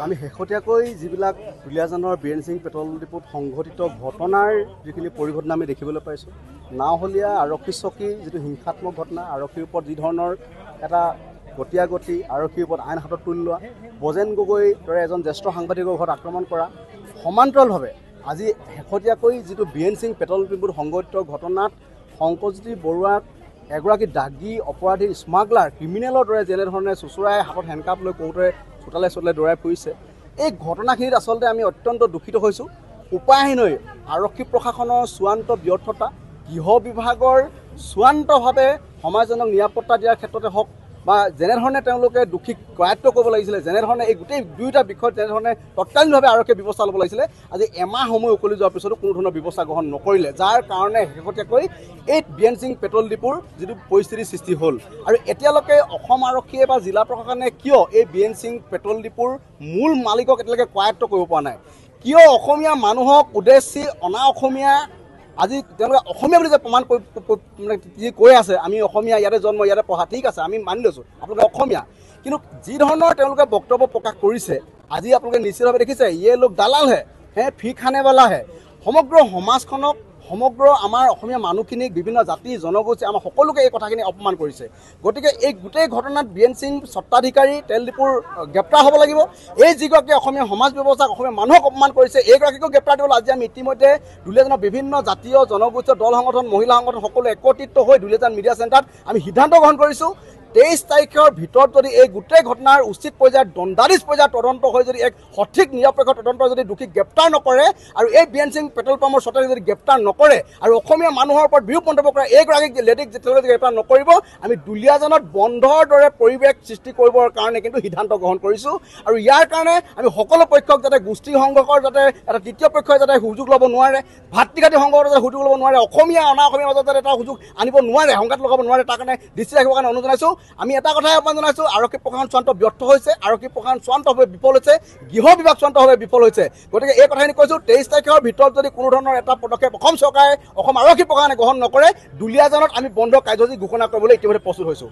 আমি শেহতীয়াকৈ যিবিলাক দুলীয়াজানৰ বীৰেন সিং পেট্ৰল ডিপুত সংঘটিত ঘটনাৰ যিখিনি পৰিঘটনা আমি দেখিবলৈ পাইছোঁ, নাওহলীয়া আৰক্ষী চকী যিটো হিংসাত্মক ঘটনা, আৰক্ষীৰ ওপৰত যি ধৰণৰ এটা গতিয়াগতি, আৰক্ষীৰ ওপৰত আইন হাতত তুলি লোৱা, বজেন গগৈৰ দৰে এজন জ্যেষ্ঠ সাংবাদিকৰ ঘৰত আক্ৰমণ কৰা, সমান্তৰালভাৱে আজি শেহতীয়াকৈ যিটো বীৰেন সিং পেট্ৰল ডিপুত সংঘটিত ঘটনাত শংকৰজ্যোতি বৰুৱাক এগৰাকী দাগী অপৰাধী স্মাগলাৰ ক্ৰিমিনেলৰ দৰে যেনেধৰণে চুচুৰাই হাতত হেণ্ডকাপ লৈ কওঁতে চোতালে চোতালে দৌৰাই ফুৰিছে, এই ঘটনাখিনিত আচলতে আমি অত্যন্ত দুখিত হৈছোঁ। উপায়হীন হৈ আৰক্ষী প্ৰশাসনৰ চূড়ান্ত ব্যৰ্থতা, গৃহ বিভাগৰ চূড়ান্তভাৱে সমাজজনক নিৰাপত্তা দিয়াৰ ক্ষেত্ৰতে হওক বা যেনেধৰণে তেওঁলোকে দোষীক কৰায়ত্ব কৰিব লাগিছিলে, যেনেধৰণে এই গোটেই দুয়োটা বিষয়ত যেনেধৰণে তৎকালীনভাৱে আৰক্ষীয়ে ব্যৱস্থা ল'ব লাগিছিলে, আজি এমাহ সময় উকলি যোৱাৰ পিছতো কোনো ধৰণৰ ব্যৱস্থা গ্ৰহণ নকৰিলে, যাৰ কাৰণে শেহতীয়াকৈ এই বীৰেন সিং পেট্ৰল ডিপুৰ যিটো পৰিস্থিতিৰ সৃষ্টি হ'ল। আৰু এতিয়ালৈকে অসম আৰক্ষীয়ে বা জিলা প্ৰশাসনে কিয় এই বীৰেন সিং পেট্ৰল ডিপুৰ মূল মালিকক এতিয়ালৈকে কৰায়ত্ব কৰিব পৰা নাই? কিয় অসমীয়া মানুহক উদ্দেশ্যি অনা অসমীয়া আজি তেওঁলোকে অসমীয়া বুলি যে প্ৰমাণ মানে যি কৈ আছে, আমি অসমীয়া, ইয়াতে জন্ম, ইয়াতে পঢ়া, ঠিক আছে, আমি মানি লৈছোঁ আপোনালোকে অসমীয়া, কিন্তু যি ধৰণৰ তেওঁলোকে বক্তব্য প্ৰকাশ কৰিছে, আজি আপোনালোকে নিশ্চিতভাৱে দেখিছে ইয়ে লোক দালাল হে ফি খানেৱালা হে। সমগ্ৰ সমাজখনক, সমগ্ৰ আমাৰ অসমীয়া মানুহখিনিক, বিভিন্ন জাতি জনগোষ্ঠী, আমাৰ সকলোকে এই কথাখিনি অপমান কৰিছে। গতিকে এই গোটেই ঘটনাত বীৰেন সিং স্বত্বাধিকাৰী তেল ডিপুৰ গ্ৰেপ্তাৰ হ'ব লাগিব। এই যিগৰাকী অসমীয়া সমাজ ব্যৱস্থাক, অসমীয়া মানুহক অপমান কৰিছে, এইগৰাকীকো গ্ৰেপ্তাৰ দিবলৈ আজি আমি ইতিমধ্যে দুলীয়াজানৰ বিভিন্ন জাতীয় জনগোষ্ঠীয় দল সংগঠন, মহিলা সংগঠন সকলো একত্ৰিত হৈ দুলীয়াজান মিডিয়া চেণ্টাৰত আমি সিদ্ধান্ত গ্ৰহণ কৰিছোঁ 23 তাৰিখৰ ভিতৰত যদি এই গোটেই ঘটনাৰ উচিত পৰ্যায়ত দণ্ডাধীশ পৰ্যায়ত তদন্ত হৈ যদি এক সঠিক নিৰপেক্ষ তদন্ত যদি দোষীক গ্ৰেপ্তাৰ নকৰে আৰু এই বীৰেন সিং পেট্ৰল পাম্পৰ স্বত্বাধিকাৰীক যদি গ্ৰেপ্তাৰ নকৰে আৰু অসমীয়া মানুহৰ ওপৰত বিৰূপ মন্তব্য কৰা এইগৰাকীক লেডিক যেতিয়ালৈকে গ্ৰেপ্তাৰ নকৰিব, আমি দুলীয়াজানত বন্ধৰ দৰে পৰিৱেশ সৃষ্টি কৰিবৰ কাৰণে কিন্তু সিদ্ধান্ত গ্ৰহণ কৰিছোঁ। আৰু ইয়াৰ কাৰণে আমি সকলো পক্ষক যাতে গোষ্ঠী সংঘৰ্ষৰ যাতে এটা তৃতীয় পক্ষই যাতে সুযোগ ল'ব নোৱাৰে, ভাতৃঘাতী সংঘৰ্ষৰ যাতে সুযোগ ল'ব নোৱাৰে, অসমীয়া অনা অসমীয়াৰ মাজত যাতে এটা সুযোগ আনিব নোৱাৰে, সংঘাত লগাব নোৱাৰে, তাৰ কাৰণে দৃষ্টি ৰাখিবৰ কাৰণে অনুৰোধ জনাইছোঁ। আমি এটা কথাই আহ্বান জনাইছোঁ, আৰক্ষী প্ৰশাসন চূড়ান্ত ব্যৰ্থ হৈছে, আৰক্ষী প্ৰশাসন চূড়ান্তভাৱে বিফল হৈছে, গৃহ বিভাগ চূড়ান্তভাৱে বিফল হৈছে। গতিকে এই কথাখিনি কৈছোঁ, 23 তাৰিখৰ ভিতৰত যদি কোনো ধৰণৰ এটা পদক্ষেপ অসম চৰকাৰে, অসম আৰক্ষী প্ৰশাসনে গ্ৰহণ নকৰে, দুলীয়াজানত আমি বন্ধ কাৰ্যসূচী ঘোষণা কৰিবলৈ ইতিমধ্যে প্ৰস্তুত হৈছোঁ।